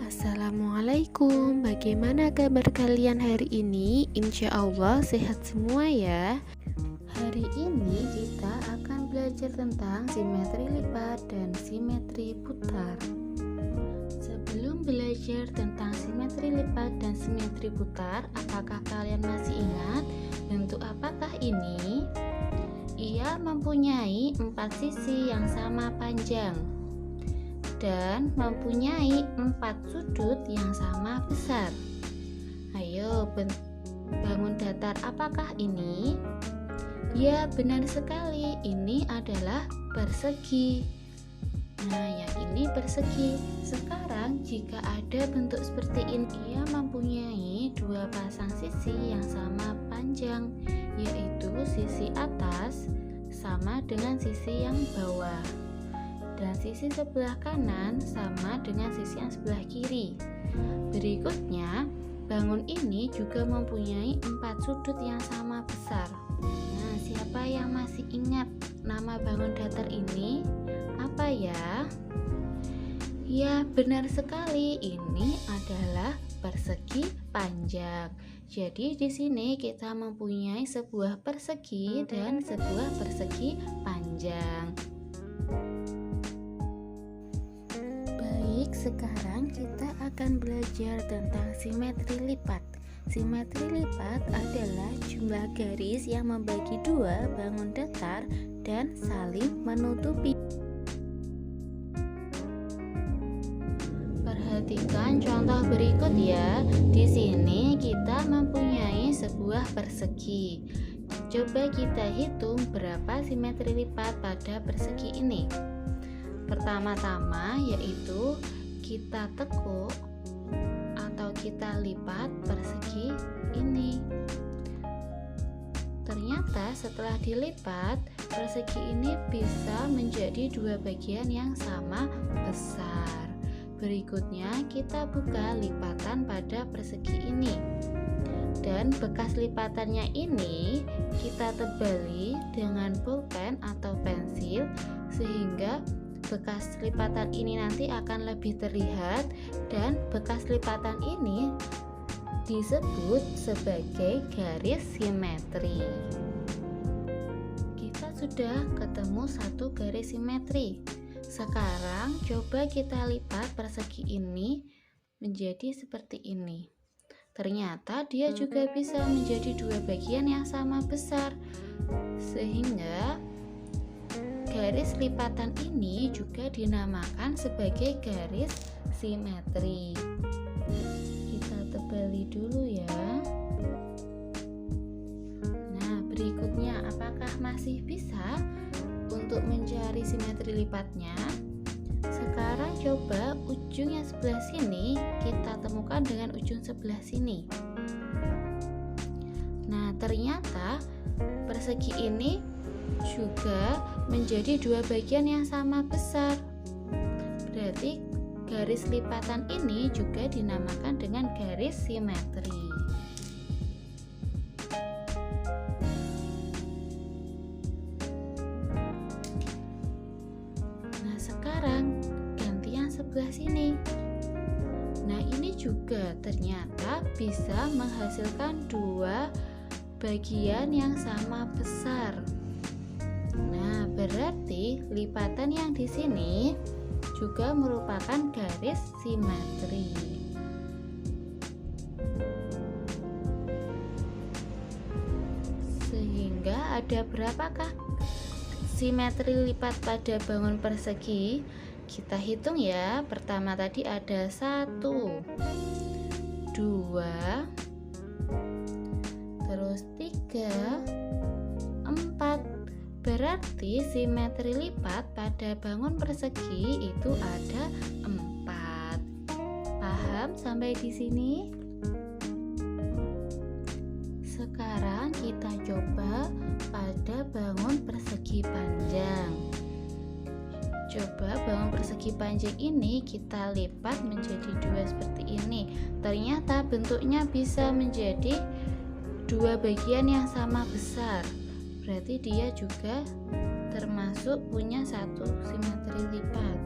Assalamualaikum, bagaimana kabar kalian hari ini? Insya Allah sehat semua ya. Hari ini kita akan belajar tentang simetri lipat dan simetri putar. Sebelum belajar tentang simetri lipat dan simetri putar, apakah kalian masih ingat bentuk apakah ini? Ia mempunyai 4 sisi yang sama panjang dan mempunyai 4 sudut yang sama besar. Ayo, bangun datar apakah ini? Ya, benar sekali, ini adalah persegi. Nah, yang ini persegi. Sekarang jika ada bentuk seperti ini, ia mempunyai 2 pasang sisi yang sama panjang, yaitu sisi atas sama dengan sisi yang bawah, dan sisi sebelah kanan sama dengan sisi yang sebelah kiri. Berikutnya, bangun ini juga mempunyai 4 sudut yang sama besar. Nah, siapa yang masih ingat nama bangun datar ini? Apa ya? Ya, benar sekali, ini adalah persegi panjang. Jadi di sini kita mempunyai sebuah persegi dan sebuah persegi panjang. Baik, sekarang kita akan belajar tentang simetri lipat. Simetri lipat adalah jumlah garis yang membagi 2 bangun datar dan saling menutupi. Perhatikan contoh berikut ya. Di sini kita mempunyai sebuah persegi. Coba kita hitung berapa simetri lipat pada persegi ini. Pertama-tama yaitu kita tekuk atau kita lipat persegi ini. Ternyata setelah dilipat, persegi ini bisa menjadi 2 bagian yang sama besar. Berikutnya kita buka lipatan pada persegi ini, dan bekas lipatannya ini kita tebali dengan pulpen atau pensil sehingga bekas lipatan ini nanti akan lebih terlihat, dan bekas lipatan ini disebut sebagai garis simetri. Kita sudah ketemu satu garis simetri. Sekarang coba kita lipat persegi ini menjadi seperti ini. Ternyata dia juga bisa menjadi 2 bagian yang sama besar, sehingga garis lipatan ini juga dinamakan sebagai garis simetri. Kita tebali dulu ya. Nah, berikutnya apakah masih bisa untuk mencari simetri lipatnya? Sekarang coba ujung yang sebelah sini kita temukan dengan ujung sebelah sini. Nah, ternyata persegi ini juga menjadi 2 bagian yang sama besar. Berarti garis lipatan ini juga dinamakan dengan garis simetri. Nah, sekarang ganti yang sebelah sini. Nah, ini juga ternyata bisa menghasilkan 2 bagian yang sama besar. Nah, berarti lipatan yang di sini juga merupakan garis simetri. Sehingga ada berapakah simetri lipat pada bangun persegi? Kita hitung ya. Pertama tadi ada 1, 2, terus 3, 4. Berarti simetri lipat pada bangun persegi itu ada 4. Paham sampai di sini? Sekarang kita coba pada bangun persegi panjang. Coba bangun persegi panjang ini kita lipat menjadi 2 seperti ini. Ternyata bentuknya bisa menjadi 2 bagian yang sama besar. Berarti dia juga termasuk punya satu simetri lipat.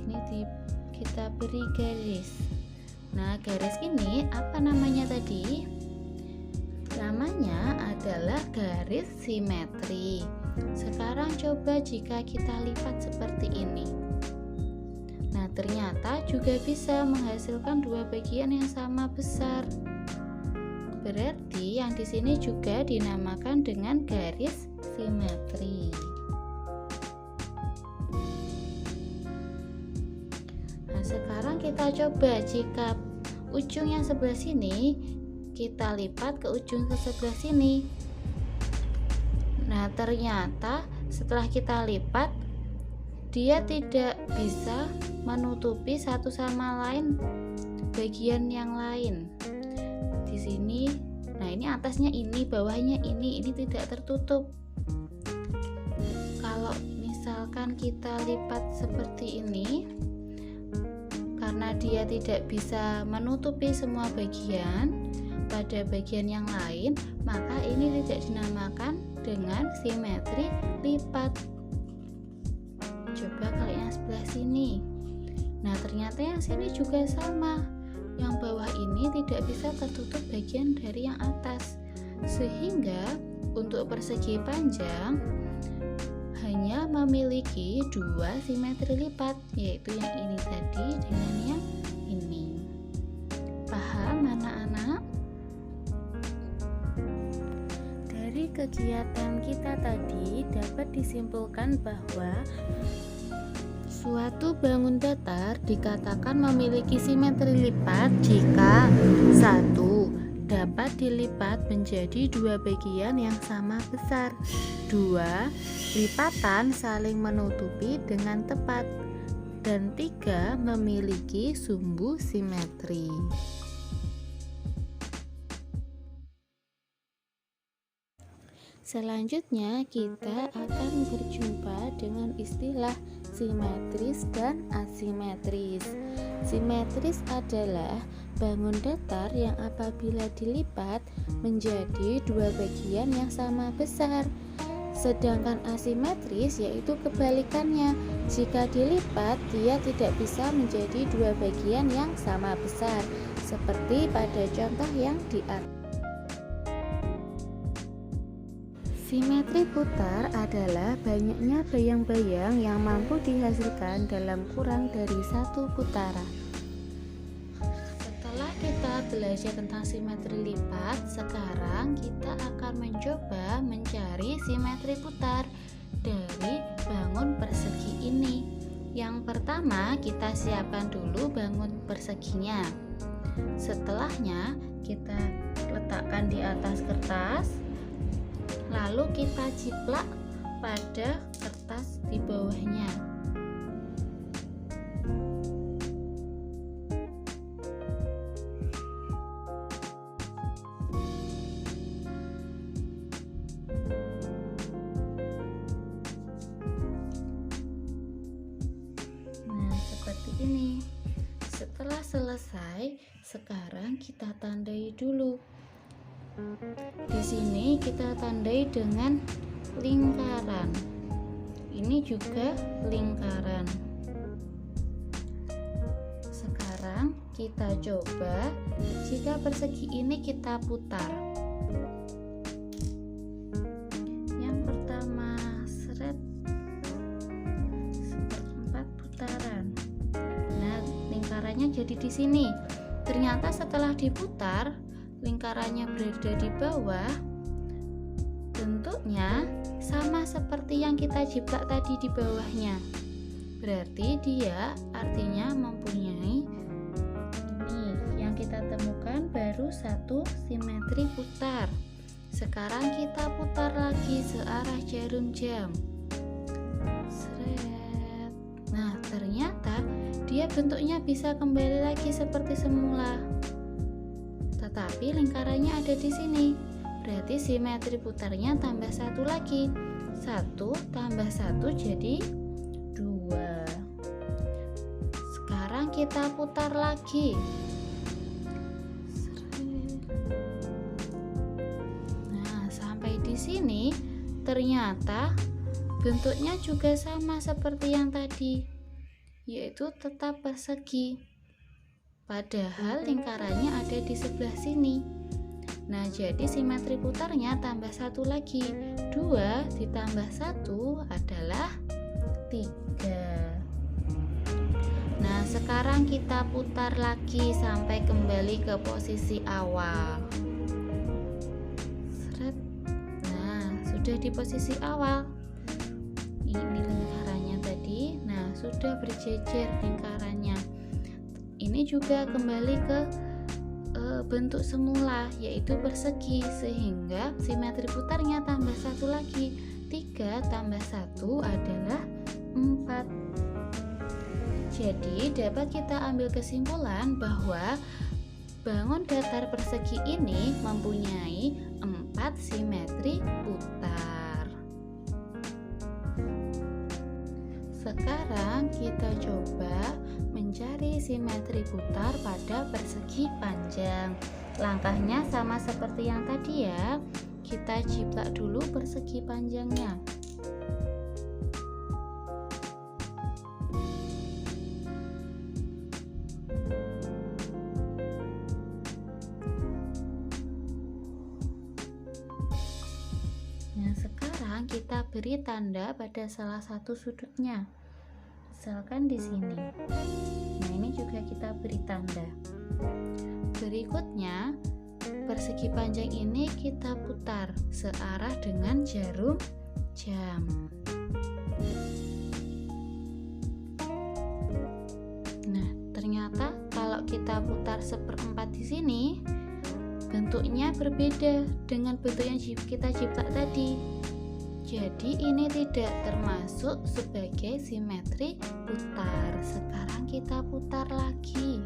Ini kita beri garis. Nah, garis ini apa namanya tadi? Namanya adalah garis simetri. Sekarang coba jika kita lipat seperti ini. Nah, ternyata juga bisa menghasilkan dua bagian yang sama besar. Berarti yang di sini juga dinamakan dengan garis simetri. Nah, sekarang kita coba jika ujung yang sebelah sini kita lipat ke ujung ke sebelah sini. Nah, ternyata setelah kita lipat dia tidak bisa menutupi satu sama lain bagian yang lain. Di sini, nah ini atasnya ini, bawahnya ini tidak tertutup. Kalau misalkan kita lipat seperti ini, karena dia tidak bisa menutupi semua bagian pada bagian yang lain, maka ini tidak dinamakan dengan simetri lipat. Coba kalau yang sebelah sini. Nah, ternyata yang sini juga sama. Yang bawah ini tidak bisa tertutup bagian dari yang atas, sehingga untuk persegi panjang hanya memiliki dua simetri lipat, yaitu yang ini tadi dengan yang ini. Paham anak-anak? Dari kegiatan kita tadi dapat disimpulkan bahwa suatu bangun datar dikatakan memiliki simetri lipat jika 1. Dapat dilipat menjadi dua bagian yang sama besar. 2. Lipatan saling menutupi dengan tepat. Dan 3. Memiliki sumbu simetri. Selanjutnya kita akan berjumpa dengan istilah simetris dan asimetris. Simetris adalah bangun datar yang apabila dilipat menjadi dua bagian yang sama besar. Sedangkan asimetris yaitu kebalikannya. Jika dilipat, dia tidak bisa menjadi dua bagian yang sama besar, seperti pada contoh yang di atas. Simetri putar adalah banyaknya bayang-bayang yang mampu dihasilkan dalam kurang dari satu putaran. Setelah kita belajar tentang simetri lipat, sekarang kita akan mencoba mencari simetri putar dari bangun persegi ini. Yang pertama, kita siapkan dulu bangun perseginya. Setelahnya, kita letakkan di atas kertas. Lalu kita jiplak pada kertas di bawahnya. Nah, seperti ini. Setelah selesai, sekarang kita tandai dulu. Di sini kita tandai dengan lingkaran. Ini juga lingkaran. Sekarang kita coba jika persegi ini kita putar. Yang pertama, seret seperempat putaran. Nah, lingkarannya jadi di sini. Ternyata setelah diputar, lingkarannya berada di bawah. Bentuknya sama seperti yang kita jiplak tadi di bawahnya. Berarti dia artinya mempunyai ini yang kita temukan baru satu simetri putar. Sekarang kita putar lagi searah jarum jam. Seret. Nah, ternyata dia bentuknya bisa kembali lagi seperti semula. Tetapi lingkarannya ada di sini. Berarti simetri putarnya tambah satu lagi. 1 tambah 1 jadi 2. Sekarang kita putar lagi. Nah, sampai di sini ternyata bentuknya juga sama seperti yang tadi, yaitu tetap persegi. Padahal lingkarannya ada di sebelah sini. Nah, jadi simetri putarnya tambah satu lagi. 2 ditambah 1 adalah 3. Nah, sekarang kita putar lagi sampai kembali ke posisi awal. Nah, sudah di posisi awal. Ini lingkarannya tadi. Nah, sudah berjejer lingkarannya. Ini juga kembali ke bentuk semula, yaitu persegi, sehingga simetri putarnya tambah satu lagi. 3 tambah 1 adalah 4. Jadi dapat kita ambil kesimpulan bahwa bangun datar persegi ini mempunyai 4 simetri putar. Sekarang kita coba mencari simetri putar pada persegi panjang. Langkahnya sama seperti yang tadi ya. Kita jiplak dulu persegi panjangnya. Nah, sekarang kita beri tanda pada salah satu sudutnya. Misalkan di sini. Nah, ini juga kita beri tanda. Berikutnya, persegi panjang ini kita putar searah dengan jarum jam. Nah, ternyata kalau kita putar 1/4 di sini, bentuknya berbeda dengan bentuk yang kita jiplak tadi. Jadi ini tidak termasuk sebagai simetri putar. Sekarang kita putar lagi.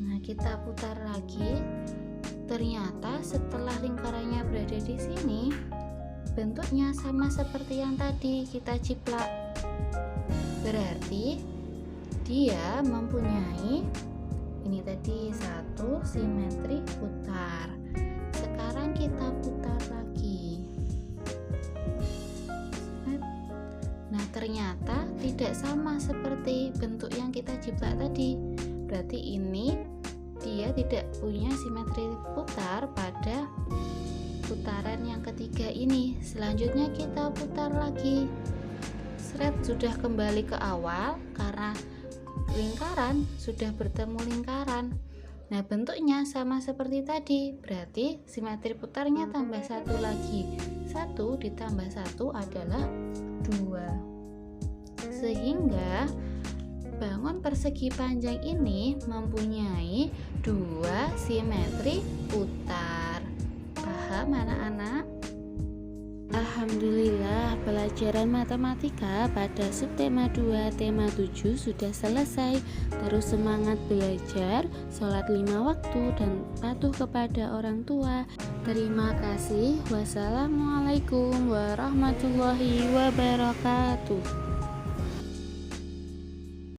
Nah, kita putar lagi. Ternyata setelah lingkarannya berada di sini, bentuknya sama seperti yang tadi kita jiplak. Berarti dia mempunyai ini tadi satu simetri putar. Sekarang kita putar lagi. Nah, ternyata tidak sama seperti bentuk yang kita jiplak tadi. Berarti ini dia tidak punya simetri putar pada putaran yang ketiga ini. Selanjutnya kita putar lagi. Sudah kembali ke awal karena lingkaran sudah bertemu lingkaran. Nah, bentuknya sama seperti tadi, berarti simetri putarnya tambah satu lagi. 1 ditambah 1 adalah 2. Sehingga bangun persegi panjang ini mempunyai 2 simetri putar. Paham anak-anak? Alhamdulillah, pelajaran matematika pada subtema 2 tema 7 sudah selesai. Terus semangat belajar, sholat 5 waktu dan patuh kepada orang tua. Terima kasih. Wassalamualaikum warahmatullahi wabarakatuh.